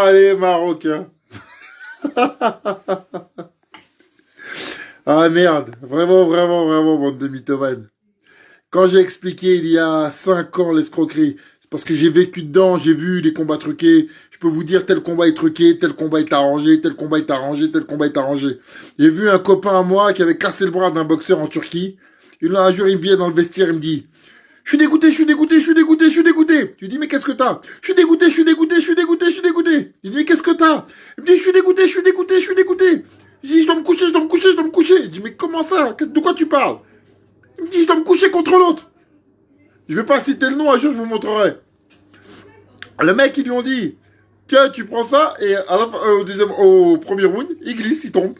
Ah, les Marocains. Ah merde, vraiment, vraiment, vraiment, bande de mythomanes. Quand j'ai expliqué il y a 5 ans l'escroquerie, c'est parce que j'ai vécu dedans, j'ai vu les combats truqués, je peux vous dire tel combat est truqué, tel combat est arrangé, tel combat est arrangé, tel combat est arrangé. J'ai vu un copain à moi qui avait cassé le bras d'un boxeur en Turquie. Un jour, il me vient dans le vestiaire, il me dit, je suis dégoûté, je suis dégoûté, je suis dégoûté, je suis dégoûté. Je lui dis, mais qu'est-ce que t'as? Je suis dégoûté, je suis dégoûté, je suis dégoûté, je suis dégoûté. Il dit, mais qu'est-ce que t'as? Il me dit, je suis dégoûté, je suis dégoûté, je suis dégoûté. Je dis, je dois me coucher, je dois me coucher, je dois me coucher. Je dis, mais comment ça? De quoi tu parles? Il me dit, je dois me coucher contre l'autre. Je vais pas citer le nom, un jour je vous montrerai. Le mec, ils lui ont dit, tiens, tu prends ça, et à la fin, au premier round, il glisse, il tombe.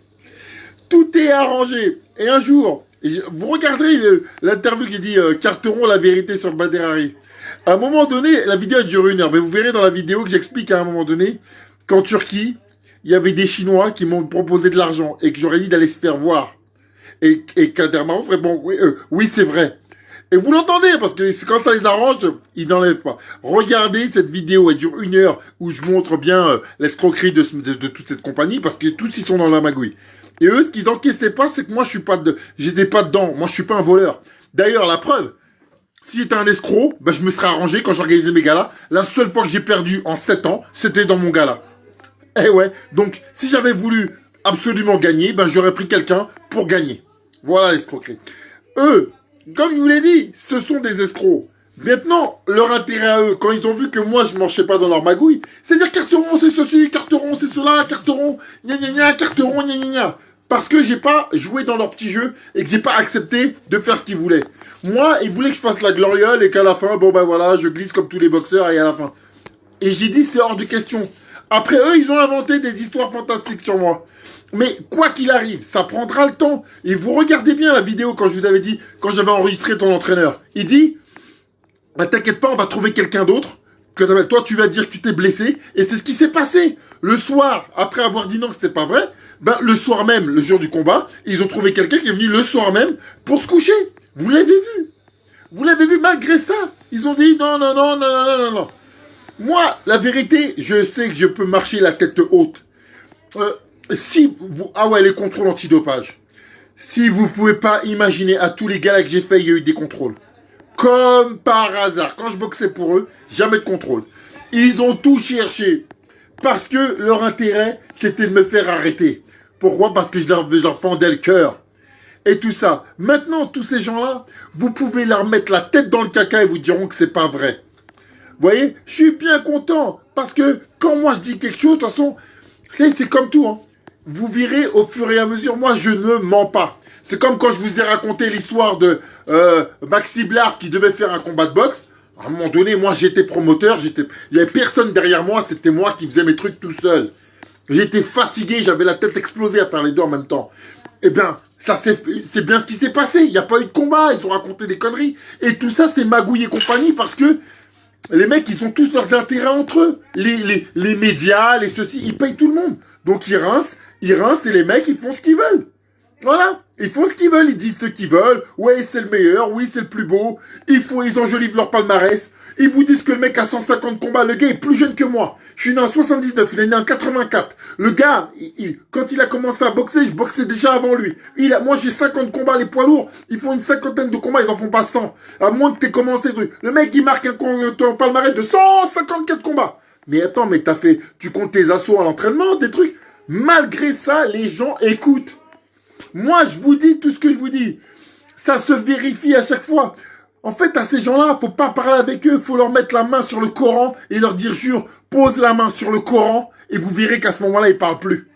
Tout est arrangé. Et un jour, vous regarderez l'interview qui dit Carteron la vérité sur Badr Hari. À un moment donné, la vidéo dure 1 heure, mais vous verrez dans la vidéo que j'explique à un moment donné qu'en Turquie, il y avait des Chinois qui m'ont proposé de l'argent et que j'aurais dit d'aller se faire voir. Et Kader Marouf répond oui, oui c'est vrai. Et vous l'entendez, parce que quand ça les arrange, ils n'enlèvent pas. Regardez cette vidéo, elle dure 1 heure, où je montre bien l'escroquerie de toute cette compagnie, parce que tous ils sont dans la magouille. Et eux, ce qu'ils encaissaient pas, c'est que moi, j'étais pas dedans. Moi, je suis pas un voleur. D'ailleurs, la preuve, si j'étais un escroc, ben, je me serais arrangé quand j'organisais mes galas. La seule fois que j'ai perdu en 7 ans, c'était dans mon gala. Eh ouais. Donc, si j'avais voulu absolument gagner, ben, j'aurais pris quelqu'un pour gagner. Voilà l'escroquerie. Eux, comme je vous l'ai dit, ce sont des escrocs. Maintenant, leur intérêt à eux, quand ils ont vu que moi, je marchais pas dans leur magouille, c'est dire Carteron, c'est ceci, Carteron, c'est cela, Carteron, gna gna gna, Carteron, gna gna gna. Parce que j'ai pas joué dans leur petit jeu et que j'ai pas accepté de faire ce qu'ils voulaient. Moi, ils voulaient que je fasse la gloriole et qu'à la fin, bon ben voilà, je glisse comme tous les boxeurs et à la fin. Et j'ai dit, c'est hors de question. Après, eux, ils ont inventé des histoires fantastiques sur moi. Mais quoi qu'il arrive, ça prendra le temps. Et vous regardez bien la vidéo quand je vous avais dit, quand j'avais enregistré ton entraîneur. Il dit, bah, t'inquiète pas, on va trouver quelqu'un d'autre. Toi, tu vas dire que tu t'es blessé. Et c'est ce qui s'est passé. Le soir, après avoir dit non que c'était pas vrai, ben, le soir même, le jour du combat, ils ont trouvé quelqu'un qui est venu le soir même pour se coucher. Vous l'avez vu. Vous l'avez vu, malgré ça. Ils ont dit non, non, non, non, non, non, non. Moi, la vérité, je sais que je peux marcher la tête haute. Ah ouais, les contrôles antidopage. Si vous pouvez pas imaginer, à tous les gars que j'ai fait, il y a eu des contrôles. Comme par hasard. Quand je boxais pour eux, jamais de contrôle. Ils ont tout cherché. Parce que leur intérêt, c'était de me faire arrêter. Pourquoi? Parce que je leur fendais le cœur. Et tout ça. Maintenant, tous ces gens-là, vous pouvez leur mettre la tête dans le caca et vous diront que c'est pas vrai. Vous voyez? Je suis bien content. Parce que quand moi je dis quelque chose, de toute façon, c'est comme tout. Hein. Vous verrez au fur et à mesure, moi je ne mens pas. C'est comme quand je vous ai raconté l'histoire de Maxi Blard qui devait faire un combat de boxe. À un moment donné, moi j'étais promoteur, il n'y avait personne derrière moi, c'était moi qui faisais mes trucs tout seul. J'étais fatigué, j'avais la tête explosée à faire les deux en même temps. Eh bien, c'est bien ce qui s'est passé. Il n'y a pas eu de combat, ils ont raconté des conneries. Et tout ça, c'est magouille et compagnie parce que les mecs, ils ont tous leurs intérêts entre eux. Les médias, les ceci, ils payent tout le monde. Donc ils rincent et les mecs, ils font ce qu'ils veulent. Voilà. Ils font ce qu'ils veulent, ils disent ce qu'ils veulent. Ouais, c'est le meilleur, oui, c'est le plus beau. Ils enjolivent leur palmarès. Ils vous disent que le mec a 150 combats. Le gars est plus jeune que moi. Je suis né en 79, il est né en 84. Le gars, quand il a commencé à boxer, je boxais déjà avant lui. Moi, j'ai 50 combats, les poids lourds. Ils font une cinquantaine de combats, ils en font pas 100. À moins que t'aies commencé. Le mec, il marque un palmarès de 154 combats. Mais attends, mais tu comptes tes assauts à l'entraînement, des trucs. Malgré ça, les gens écoutent. Moi, je vous dis tout ce que je vous dis. Ça se vérifie à chaque fois. En fait, à ces gens-là, faut pas parler avec eux. Faut leur mettre la main sur le Coran et leur dire, jure, pose la main sur le Coran et vous verrez qu'à ce moment-là, ils parlent plus.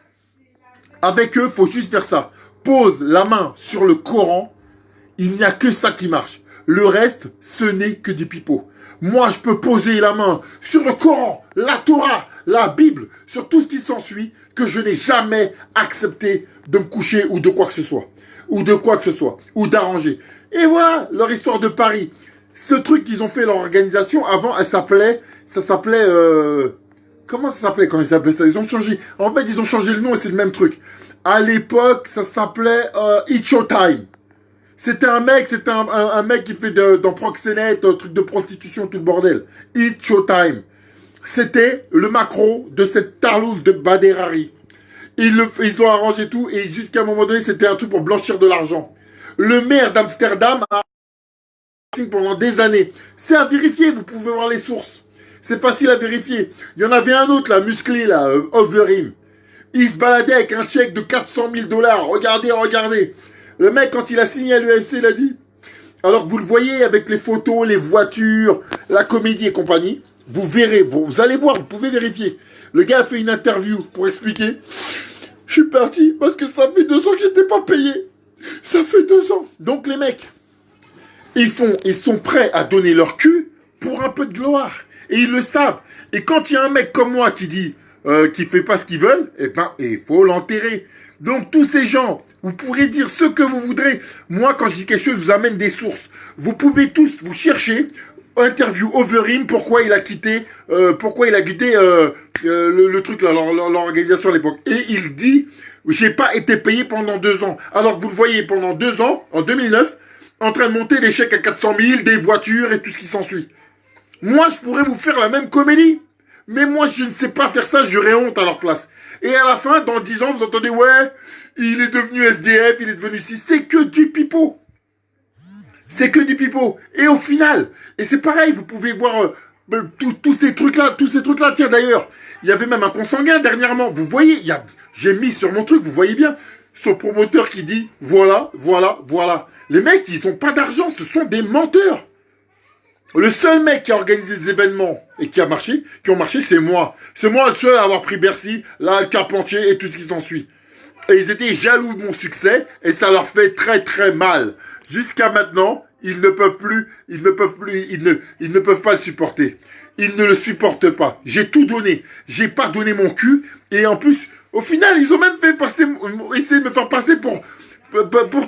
Avec eux, faut juste faire ça. Pose la main sur le Coran. Il n'y a que ça qui marche. Le reste, ce n'est que du pipeau. Moi, je peux poser la main sur le Coran, la Torah, la Bible, sur tout ce qui s'ensuit, que je n'ai jamais accepté de me coucher ou de quoi que ce soit. Ou de quoi que ce soit. Ou d'arranger. Et voilà, leur histoire de Paris. Ce truc qu'ils ont fait, leur organisation, avant, ça s'appelait, comment ça s'appelait quand ils appelaient ça? Ils ont changé. En fait, ils ont changé le nom et c'est le même truc. À l'époque, ça s'appelait, It's Showtime. C'était un mec qui fait dans proxénète, un truc de prostitution, tout le bordel. It's Showtime. C'était le macro de cette tarlouse de Baderari. Ils ont arrangé tout et jusqu'à un moment donné, c'était un truc pour blanchir de l'argent. Le maire d'Amsterdam a pendant des années. C'est à vérifier, vous pouvez voir les sources. C'est facile à vérifier. Il y en avait un autre, là, musclé, là, Overeem. Il se baladait avec un chèque de 400 000 dollars. Regardez, regardez. Le mec, quand il a signé à l'UFC, il a dit. Alors, vous le voyez avec les photos, les voitures, la comédie et compagnie. Vous verrez, vous allez voir, vous pouvez vérifier. Le gars a fait une interview pour expliquer. Je suis parti parce que ça fait 2 ans que j'étais pas payé. Ça fait 2 ans. Donc, les mecs, ils sont prêts à donner leur cul pour un peu de gloire. Et ils le savent. Et quand il y a un mec comme moi qui dit, qui fait pas ce qu'ils veulent, eh ben, il faut l'enterrer. Donc, tous ces gens, vous pourrez dire ce que vous voudrez. Moi, quand je dis quelque chose, je vous amène des sources. Vous pouvez tous vous chercher. Interview Overeem, pourquoi il a quitté, le truc là, l'organisation à l'époque. Et il dit, j'ai pas été payé pendant 2 ans. Alors, vous le voyez, pendant 2 ans, en 2009, en train de monter des chèques à 400 000, des voitures et tout ce qui s'ensuit. Moi, je pourrais vous faire la même comédie. Mais moi, je ne sais pas faire ça, j'aurais honte à leur place. Et à la fin, dans 10 ans, vous entendez, ouais, il est devenu SDF, il est devenu ci. C'est que du pipeau. C'est que du pipeau. Et au final, et c'est pareil, vous pouvez voir tous ces trucs-là, tiens d'ailleurs, il y avait même un consanguin dernièrement. Vous voyez, j'ai mis sur mon truc, vous voyez bien, ce promoteur qui dit, voilà. Les mecs, ils n'ont pas d'argent, ce sont des menteurs. Le seul mec qui a organisé des événements et qui ont marché, c'est moi. C'est moi le seul à avoir pris Bercy, là, le Carpentier et tout ce qui s'ensuit. Et ils étaient jaloux de mon succès et ça leur fait très très mal. Jusqu'à maintenant, ils ne peuvent pas le supporter. Ils ne le supportent pas. J'ai tout donné. J'ai pas donné mon cul. Et en plus, au final, ils ont même essayé de me faire passer pour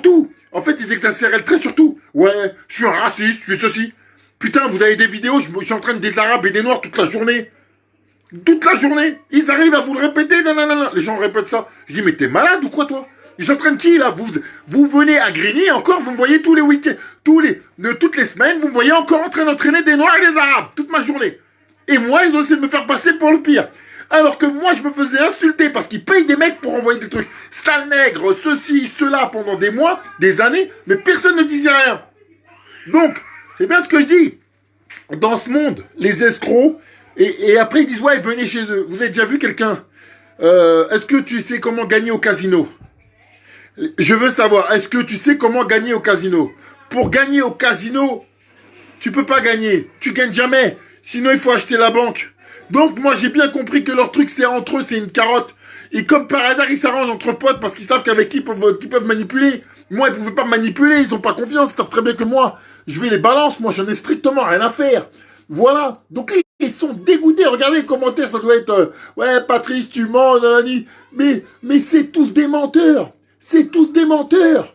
tout. En fait, ils exagéraient très surtout. Ouais, je suis un raciste, je suis ceci. Putain, vous avez des vidéos, je suis en train de des arabes et des noirs toute la journée. Toute la journée. Ils arrivent à vous le répéter. Non. Les gens répètent ça. Je dis, mais t'es malade ou quoi, toi? J'entraîne qui, là? Vous venez à Grigny, encore, vous me voyez tous les week-ends, toutes les semaines, vous me voyez encore en train d'entraîner des noirs et des arabes, toute ma journée. Et moi, ils ont essayé de me faire passer pour le pire. Alors que moi, je me faisais insulter parce qu'ils payent des mecs pour envoyer des trucs. Sale nègre, ceci, cela, pendant des mois, des années, mais personne ne disait rien. Donc, c'est bien ce que je dis. Dans ce monde, les escrocs, et après ils disent, ouais, venez chez eux. Vous avez déjà vu quelqu'un est-ce que tu sais comment gagner au casino? Je veux savoir, est-ce que tu sais comment gagner au casino? Pour gagner au casino, tu peux pas gagner. Tu gagnes jamais. Sinon, il faut acheter la banque. Donc, moi, j'ai bien compris que leur truc, c'est entre eux, c'est une carotte. Et comme par hasard, ils s'arrangent entre potes parce qu'ils savent qu'avec qui ils peuvent manipuler. Moi, ils pouvaient pas me manipuler. Ils ont pas confiance. Ils savent très bien que moi, je vais les balances. Moi, j'en ai strictement rien à faire. Voilà. Donc, ils sont dégoûtés. Regardez les commentaires. Ça doit être, ouais, Patrice, tu mens, nanani. Mais c'est tous des menteurs. C'est tous des menteurs.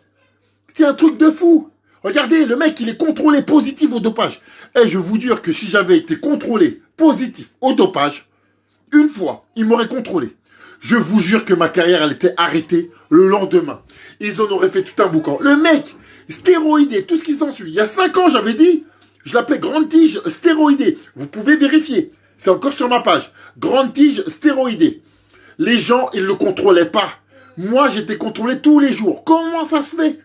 C'est un truc de fou. Regardez, le mec, il est contrôlé positif au dopage. Et je vous jure que si j'avais été contrôlé positif au dopage, une fois, il m'aurait contrôlé. Je vous jure que ma carrière, elle était arrêtée le lendemain. Ils en auraient fait tout un boucan. Le mec, stéroïdé, tout ce qui s'ensuit. Il y a 5 ans, j'avais dit, je l'appelais grande tige stéroïdée. Vous pouvez vérifier. C'est encore sur ma page. Grande tige stéroïdée. Les gens, ils ne le contrôlaient pas. Moi, j'étais contrôlé tous les jours. Comment ça se fait?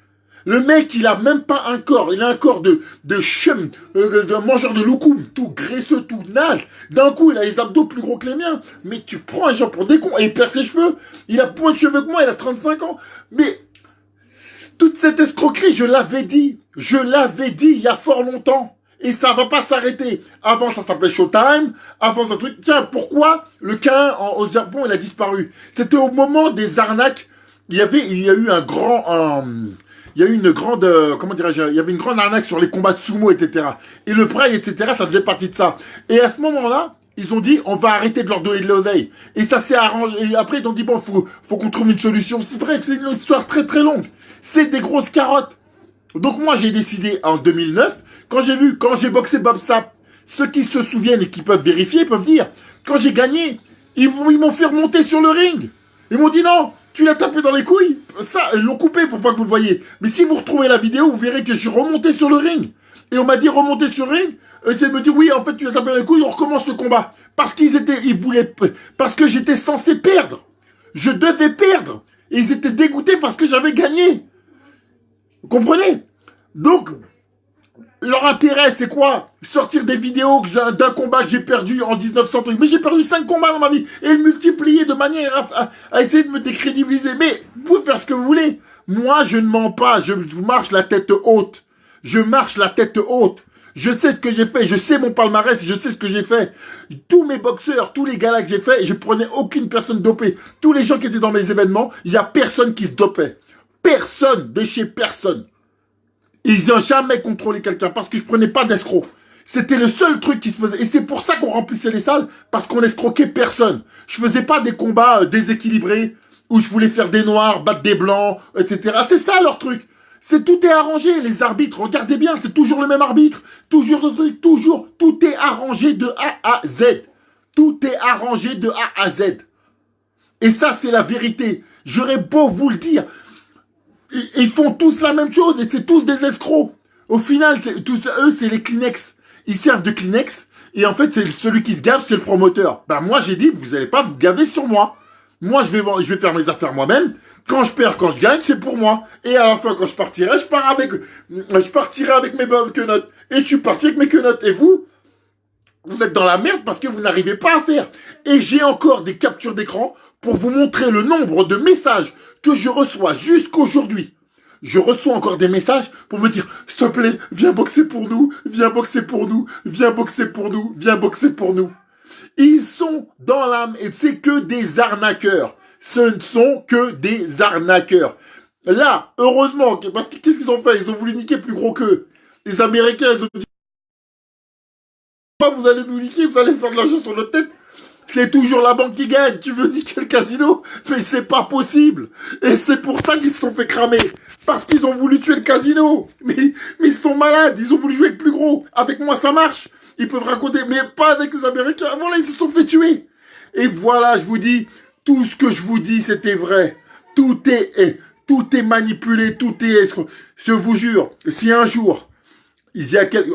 Le mec, il a même pas un corps. Il a un corps de chum, d'un mangeur de loukoum, tout graisseux, tout naze. D'un coup, il a les abdos plus gros que les miens. Mais tu prends un genre pour des cons. Et il perd ses cheveux. Il a moins de cheveux que moi. Il a 35 ans. Mais toute cette escroquerie, je l'avais dit. Je l'avais dit il y a fort longtemps. Et ça va pas s'arrêter. Avant, ça s'appelait Showtime. Avant, ça truc. Tiens, pourquoi le K1 au Japon, il a disparu? C'était au moment des arnaques. Il y a eu un grand... il y a eu une grande, comment dirais-je, il y avait une grande arnaque sur les combats de sumo, etc. Et le prêt, etc., ça faisait partie de ça. Et à ce moment-là, ils ont dit, on va arrêter de leur donner de l'oseille. Et ça s'est arrangé. Et après, ils ont dit, bon, faut qu'on trouve une solution. C'est vrai que c'est une histoire très très longue. C'est des grosses carottes. Donc moi, j'ai décidé en 2009, quand j'ai boxé Bob Sapp, ceux qui se souviennent et qui peuvent vérifier, peuvent dire, quand j'ai gagné, ils m'ont fait remonter sur le ring. Ils m'ont dit non, tu l'as tapé dans les couilles. Ça, ils l'ont coupé pour pas que vous le voyez. Mais si vous retrouvez la vidéo, vous verrez que je suis remonté sur le ring. Et on m'a dit remonter sur le ring. essayer de me dire, oui, en fait, tu as tapé les couilles, on recommence le combat. Parce ils voulaient, parce que j'étais censé perdre. Je devais perdre. Et ils étaient dégoûtés parce que j'avais gagné. Vous comprenez? Donc, leur intérêt, c'est quoi? Sortir des vidéos d'un combat que j'ai perdu en 1900 trucs. Mais j'ai perdu 5 combats dans ma vie. Et le multiplier de manière à essayer de me décrédibiliser. Mais vous pouvez faire ce que vous voulez. Moi, je ne mens pas. Je marche la tête haute. Je marche la tête haute. Je sais ce que j'ai fait. Je sais mon palmarès. Je sais ce que j'ai fait. Tous mes boxeurs, tous les gars que j'ai fait, je prenais aucune personne dopée. Tous les gens qui étaient dans mes événements, il n'y a personne qui se dopait. Personne, de chez personne. Ils n'ont jamais contrôlé quelqu'un parce que je prenais pas d'escroc. C'était le seul truc qui se faisait. Et c'est pour ça qu'on remplissait les salles, parce qu'on escroquait personne. Je faisais pas des combats déséquilibrés, où je voulais faire des noirs, battre des blancs, etc. C'est ça leur truc. Tout est arrangé, les arbitres, regardez bien, c'est toujours le même arbitre. Toujours, tout est arrangé de A à Z. Tout est arrangé de A à Z. Et ça, c'est la vérité. J'aurais beau vous le dire. Ils font tous la même chose et c'est tous des escrocs. Au final, eux, c'est les Kleenex. Ils servent de Kleenex et en fait, c'est celui qui se gave, c'est le promoteur. Bah moi, j'ai dit, vous n'allez pas vous gaver sur moi. Moi, je vais faire mes affaires moi-même. Quand je perds, quand je gagne, c'est pour moi. Et à la fin, quand je partirai, je partirai avec mes quenottes. Et je suis parti avec mes quenottes. Et vous êtes dans la merde parce que vous n'arrivez pas à faire. Et j'ai encore des captures d'écran pour vous montrer le nombre de messages que je reçois jusqu'aujourd'hui. Je reçois encore des messages pour me dire, s'il te plaît, viens boxer pour nous, viens boxer pour nous, viens boxer pour nous, viens boxer pour nous. Ils sont dans l'âme et c'est que des arnaqueurs. Ce ne sont que des arnaqueurs. Là, heureusement, parce que qu'est-ce qu'ils ont fait? Ils ont voulu niquer plus gros qu'eux. Les Américains, ils ont dit, vous allez nous niquer, vous allez faire de l'argent sur notre tête. C'est toujours la banque qui gagne. Tu veux niquer le casino? Mais c'est pas possible. Et c'est pour ça qu'ils se sont fait cramer. Parce qu'ils ont voulu tuer le casino. Mais ils sont malades. Ils ont voulu jouer avec plus gros. Avec moi, ça marche. Ils peuvent raconter, mais pas avec les Américains. Voilà, ils se sont fait tuer. Et voilà, je vous dis, tout ce que je vous dis, c'était vrai. Tout est manipulé, tout est... Je vous jure, si un jour...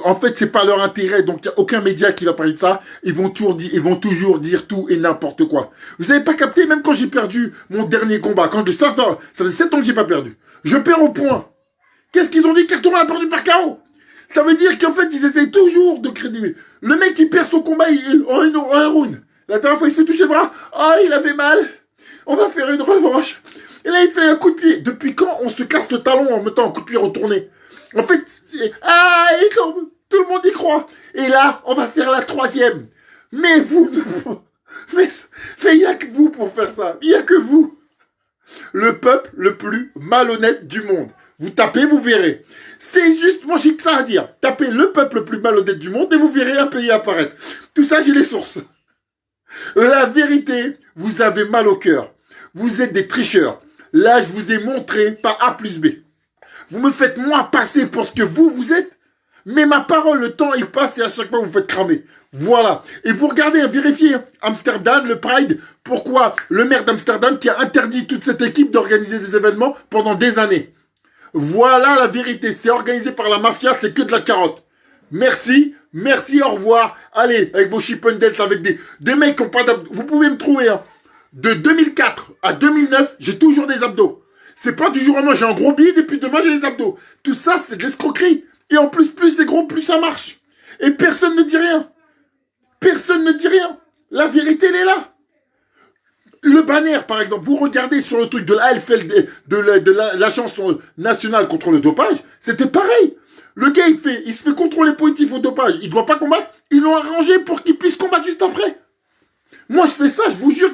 En fait, c'est pas leur intérêt, donc il n'y a aucun média qui va parler de ça. Ils vont toujours dire tout et n'importe quoi. Vous avez pas capté, même quand j'ai perdu mon dernier combat, ça fait 7 ans que j'ai pas perdu. Je perds au point. Qu'est-ce qu'ils ont dit? Carton a perdu par KO. Ça veut dire qu'en fait, ils essaient toujours de crédibiliser. Le mec, il perd son combat en un round. La dernière fois, il se fait toucher le bras. Ah, il avait mal. On va faire une revanche. Et là, il fait un coup de pied. Depuis quand on se casse le talon en mettant un coup de pied retourné? En fait, tout le monde y croit. Et là, on va faire la 3e. Mais vous, mais il n'y a que vous pour faire ça. Il n'y a que vous. Le peuple le plus malhonnête du monde. Vous tapez, vous verrez. C'est juste, moi j'ai que ça à dire. Tapez le peuple le plus malhonnête du monde et vous verrez un pays apparaître. Tout ça, j'ai les sources. La vérité, vous avez mal au cœur. Vous êtes des tricheurs. Là, je vous ai montré par A plus B. Vous me faites moi passer pour ce que vous êtes. Mais ma parole, le temps il passe et à chaque fois vous me faites cramer. Voilà. Et vous regardez, vérifiez. Amsterdam, le Pride. Pourquoi le maire d'Amsterdam qui a interdit toute cette équipe d'organiser des événements pendant des années. Voilà la vérité. C'est organisé par la mafia, c'est que de la carotte. Merci, merci, au revoir. Allez, avec vos chippendales, avec des mecs qui n'ont pas d'abdos. Vous pouvez me trouver, hein. De 2004 à 2009, j'ai toujours des abdos. C'est pas du jour au lendemain, j'ai un gros billet, depuis demain, j'ai les abdos. Tout ça, c'est de l'escroquerie. Et en plus c'est gros, plus ça marche. Et personne ne dit rien. Personne ne dit rien. La vérité, elle est là. Le banner, par exemple, vous regardez sur le truc de la AFL, de l'Agence nationale contre le dopage, c'était pareil. Le gars, il se fait contrôler positif au dopage. Il doit pas combattre. Ils l'ont arrangé pour qu'il puisse combattre juste après. Moi, je fais ça, je vous jure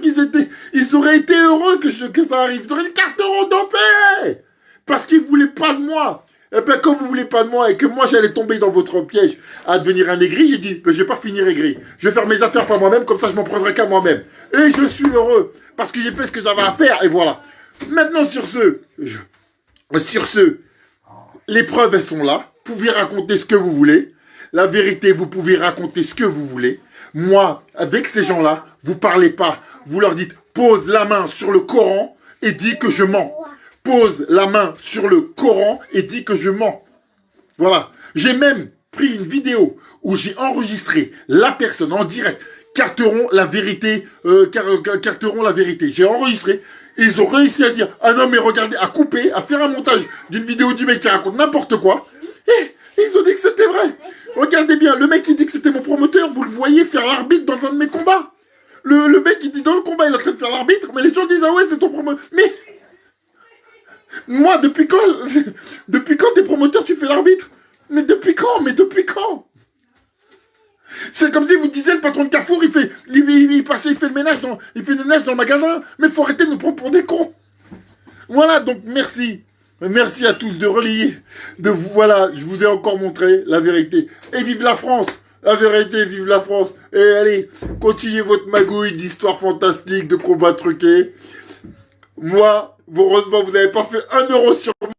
ils auraient été heureux que ça arrive. Ils auraient une carte euro dopée. Parce qu'ils voulaient pas de moi. Et bien, quand vous voulez pas de moi et que moi, j'allais tomber dans votre piège à devenir un aigri, j'ai dit, ben, je vais pas finir aigri. Je vais faire mes affaires par moi-même, comme ça, je m'en prendrai qu'à moi-même. Et je suis heureux. Parce que j'ai fait ce que j'avais à faire, et voilà. Maintenant, sur ce, les preuves, elles sont là. Vous pouvez raconter ce que vous voulez. La vérité, vous pouvez raconter ce que vous voulez. Moi, avec ces gens-là, vous parlez pas. Vous leur dites, pose la main sur le Coran et dis que je mens. Pose la main sur le Coran et dis que je mens. Voilà. J'ai même pris une vidéo où j'ai enregistré la personne en direct. Carteront la vérité, carteront la vérité. J'ai enregistré. Ils ont réussi à dire, ah non mais regardez, à couper, à faire un montage d'une vidéo du mec qui raconte n'importe quoi. Et ils ont dit que c'était vrai. Regardez bien, le mec qui dit que c'était mon promoteur, vous le voyez faire l'arbitre dans un de mes combats. Le mec qui dit dans le combat, il est en train de faire l'arbitre, mais les gens disent, ah ouais, c'est ton promoteur. Mais moi, depuis quand t'es promoteur, tu fais l'arbitre? Mais depuis quand? Mais depuis quand? C'est comme si vous disiez le patron de Carrefour, il fait le ménage il fait le ménage dans le magasin. Mais faut arrêter de nous prendre pour des cons. Voilà, donc merci. Merci à tous de relayer. Voilà, je vous ai encore montré la vérité. Et vive la France! La vérité, vive la France! Et allez, continuez votre magouille d'histoires fantastiques, de combats truqués. Moi, heureusement, vous n'avez pas fait 1 euro sur moi.